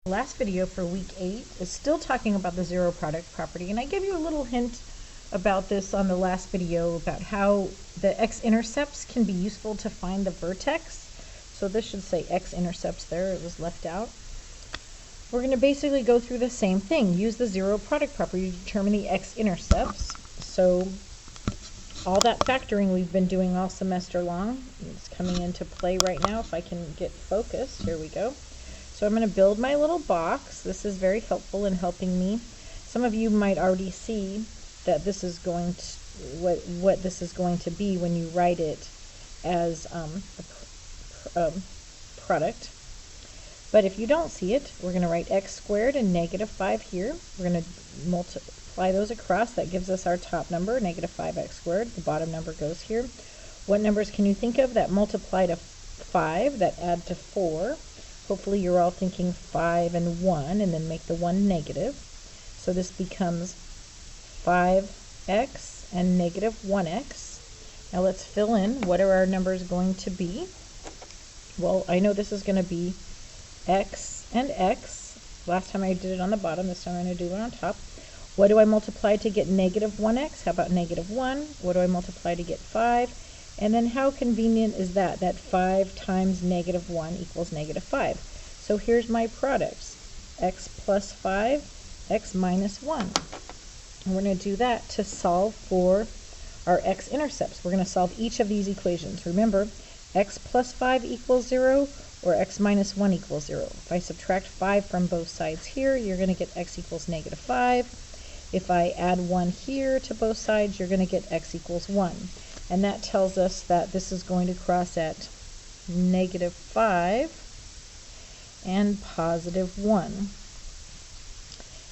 Last video for week 8 is still talking about the zero product property, and I gave you a little hint about this on the last video about how the x-intercepts can be useful to find the vertex. So this should say x-intercepts there, it was left out. We're going to basically go through the same thing. Use the zero product property to determine the x-intercepts. So all that factoring we've been doing all semester long is coming into play right now. If I can get focused, here we go. So I'm going to build my little box. This is very helpful in helping me. Some of you might already see that this is going to, what this is going to be when you write it as a product. But if you don't see it, we're going to write x squared and negative 5 here. We're going to multiply those across. That gives us our top number, negative 5x squared. The bottom number goes here. What numbers can you think of that multiply to 5, that add to 4? Hopefully you're all thinking 5 and 1, and then make the 1 negative. So this becomes 5x and negative 1x. Now let's fill in. What are our numbers going to be? Well, I know this is going to be x and x. Last time I did it on the bottom. This time I'm going to do it on top. What do I multiply to get negative 1x? How about negative 1? What do I multiply to get 5? And then how convenient is that? That 5 times negative 1 equals negative 5. So here's my products. X plus 5, x minus 1. And we're going to do that to solve for our x-intercepts. We're going to solve each of these equations. Remember, x plus 5 equals 0 or x minus 1 equals 0. If I subtract 5 from both sides here, you're going to get x equals negative 5. If I add 1 here to both sides, you're going to get x equals 1. And that tells us that this is going to cross at negative 5 and positive 1.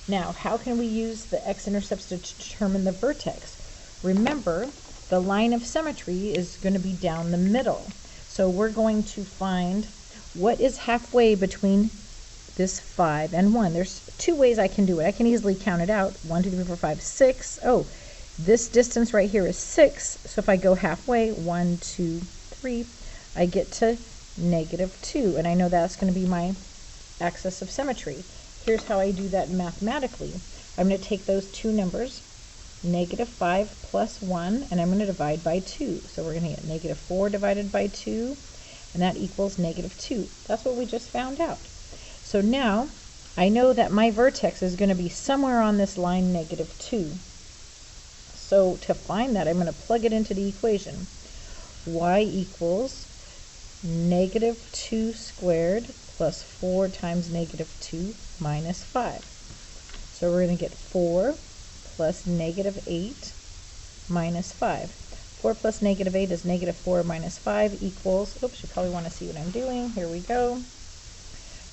Now, how can we use the x-intercepts to determine the vertex? Remember, the line of symmetry is going to be down the middle. So we're going to find what is halfway between this 5 and 1. There's 2 ways I can do it. I can easily count it out. 1, 2, 3, 4, 5, 6. Oh, this distance right here is 6, so if I go halfway, 1, 2, 3, I get to negative 2, and I know that's going to be my axis of symmetry. Here's how I do that mathematically. I'm going to take those two numbers, negative 5 plus 1, and I'm going to divide by 2. So we're going to get negative 4 divided by 2, and that equals negative 2. That's what we just found out. So now I know that my vertex is going to be somewhere on this line, negative 2. So to find that, I'm going to plug it into the equation. Y equals negative 2 squared plus 4 times negative 2 minus 5. So we're going to get 4 plus negative 8 minus 5. 4 plus negative 8 is negative 4 minus 5 equals, oops, you probably want to see what I'm doing. Here we go.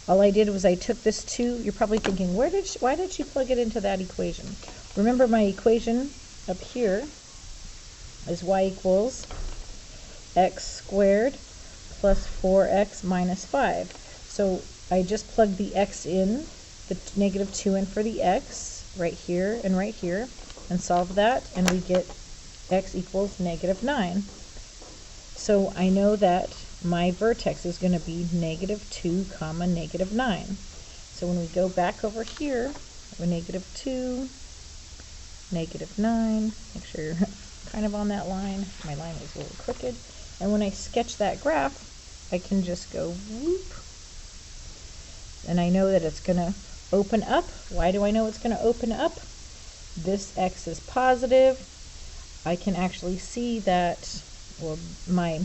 All I did was I took this 2. You're probably thinking, why did she plug it into that equation? Remember, my equation up here is y equals x squared plus 4x minus 5. So I just plugged the x in, the negative 2 in for the x, right here, and solve that, and we get x equals negative 9. So I know that my vertex is going to be negative 2 comma negative 9. So when we go back over here, we're negative 2, negative 9, make sure you're kind of on that line. My line is a little crooked. And when I sketch that graph, I can just go whoop. And I know that it's going to open up. Why do I know it's going to open up? This x is positive. I can actually see that, well, my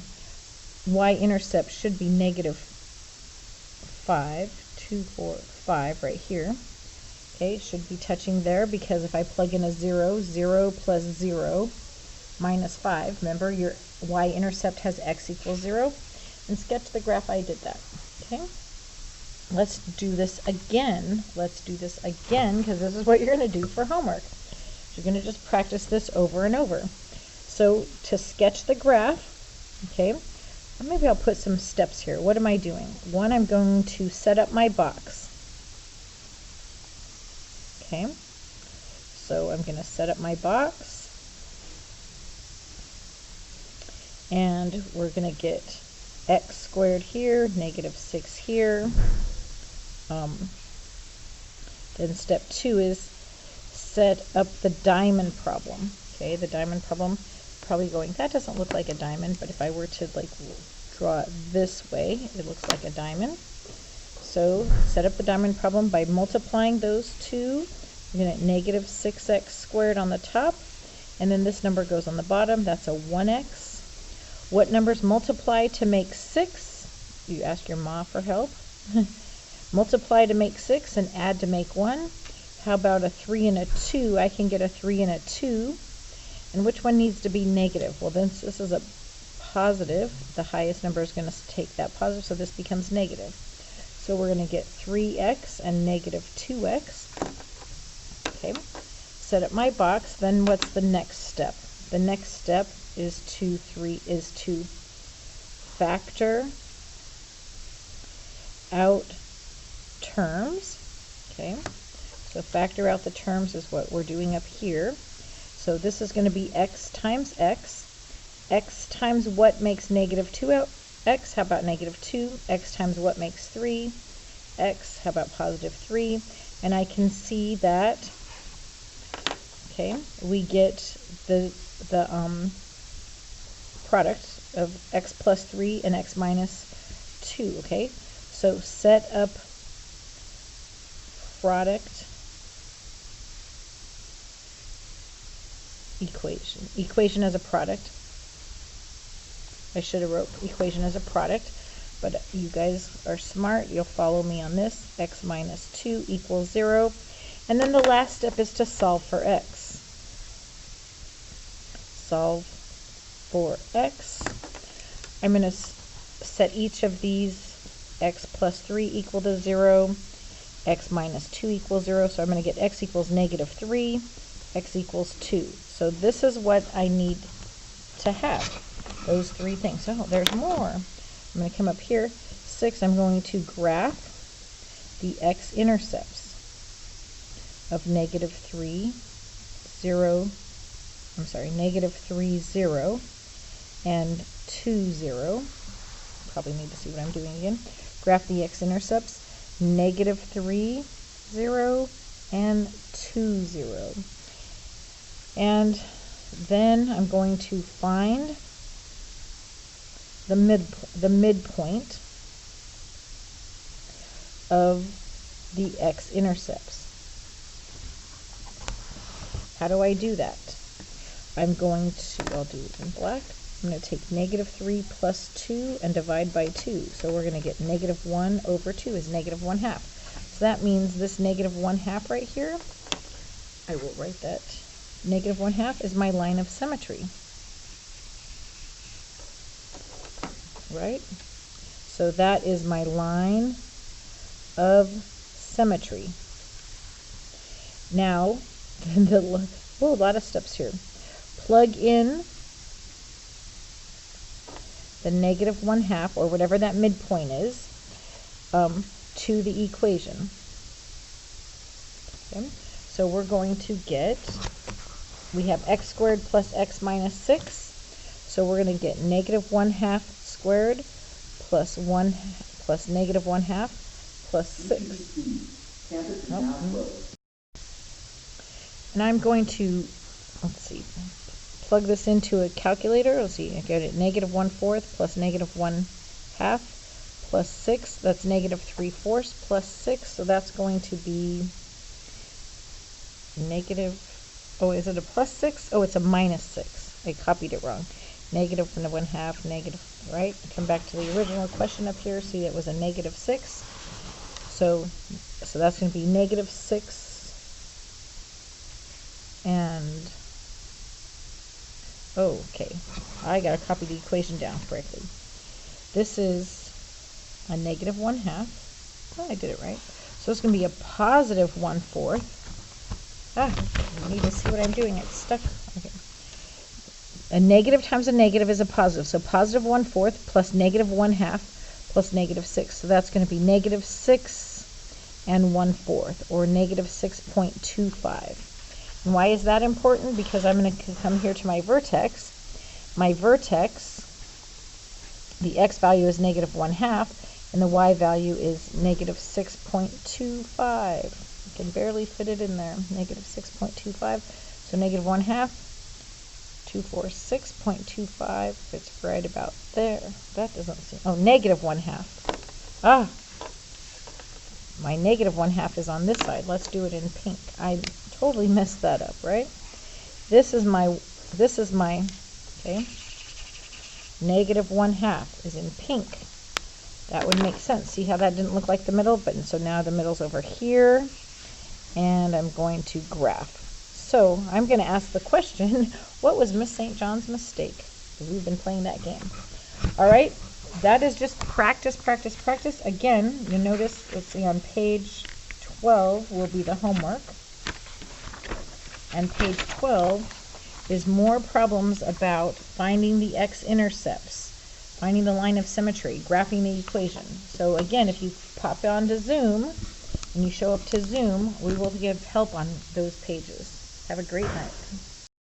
y-intercept should be negative 5, 2, 4, 5 right here. Okay, should be touching there, because if I plug in a 0, 0 plus 0 minus 5, remember your y-intercept has x equals 0, and sketch the graph. I did that. Okay, let's do this again. Let's do this again, because this is what you're going to do for homework. You're going to just practice this over and over. So to sketch the graph, okay, maybe I'll put some steps here. What am I doing? One, I'm going to set up my box. Okay, so I'm going to set up my box, and we're going to get x squared here, negative 6 here, Then step 2 is set up the diamond problem. Okay, the diamond problem, probably going, that doesn't look like a diamond, but if I were to like draw it this way, it looks like a diamond. So set up the diamond problem by multiplying those two. You're going to negative 6x squared on the top, and then this number goes on the bottom. That's a 1x. What numbers multiply to make 6? You ask your ma for help. Multiply to make 6 and add to make 1. How about a 3 and a 2? I can get a 3 and a 2. And which one needs to be negative? Well, then this is a positive. The highest number is going to take that positive, so this becomes negative. So we're going to get 3x and negative 2x. Okay, set up my box. Then what's the next step? The next step is to factor out terms. Okay, so factor out the terms is what we're doing up here. So this is going to be x times x. X times what makes negative 2x? How about negative 2? X times what makes 3? X. How about positive 3? And I can see that, okay, we get the product of x plus 3 and x minus 2, okay? So set up product equation as a product. I should have wrote equation as a product, but you guys are smart. You'll follow me on this. X minus 2 equals 0. And then the last step is to solve for x. Solve for x. I'm going to set each of these x plus 3 equal to 0, x minus 2 equals 0. So I'm going to get x equals negative 3, x equals 2. So this is what I need to have. Those three things. Oh, there's more. I'm going to come up here. 6, I'm going to graph the x-intercepts of negative 3, 0, negative 3, 0, and 2, 0. Probably need to see what I'm doing again. Graph the x-intercepts, negative 3, 0, and 2, 0. And then I'm going to find the midpoint of the x-intercepts. How do I do that? I'll do it in black. I'm going to take negative 3 plus 2 and divide by 2. So we're going to get negative 1 over 2 is negative 1/2. So that means this negative 1/2 right here, I will write that. Negative 1/2 is my line of symmetry. Right? So that is my line of symmetry. Now, a lot of steps here. Plug in the negative 1/2, or whatever that midpoint is, to the equation. Okay? So we're going to get, we have x squared plus x minus 6. So we're going to get negative 1/2 squared plus negative 1/2 plus 6. And I'm going to, plug this into a calculator. Let's see, I get it negative 1/4 plus negative 1/2 plus 6. That's negative 3/4 plus 6. So that's going to be negative, oh, is it a plus 6? Oh, it's a minus 6. I copied it wrong. Negative 1/2, negative, right? Come back to the original question up here. See, it was a negative 6. So that's going to be negative 6 and, oh, okay. I got to copy the equation down correctly. This is a negative 1/2. Oh, I did it right. So it's going to be a positive 1/4. I need to see what I'm doing. It's stuck. Okay. A negative times a negative is a positive. So positive 1/4 plus negative 1/2 plus negative 6. So that's going to be negative 6 and 1/4, or negative 6.25. And why is that important? Because I'm going to come here to my vertex. My vertex, the x value is negative 1/2, and the y value is negative 6.25. You can barely fit it in there, negative 6.25. So negative 1/2, 246.25 fits right about there. That doesn't seem, oh, negative 1/2. Ah, my negative 1/2 is on this side. Let's do it in pink. I totally messed that up, right? This is my, okay, negative 1/2 is in pink. That would make sense. See how that didn't look like the middle? But so now the middle's over here, and I'm going to graph. So I'm going to ask the question, what was Miss St. John's mistake? We've been playing that game. All right, that is just practice, practice, practice. Again, you'll notice, let's see, on page 12 will be the homework. And page 12 is more problems about finding the x-intercepts, finding the line of symmetry, graphing the equation. So again, if you pop on to Zoom and you show up to Zoom, we will give help on those pages. Have a great night.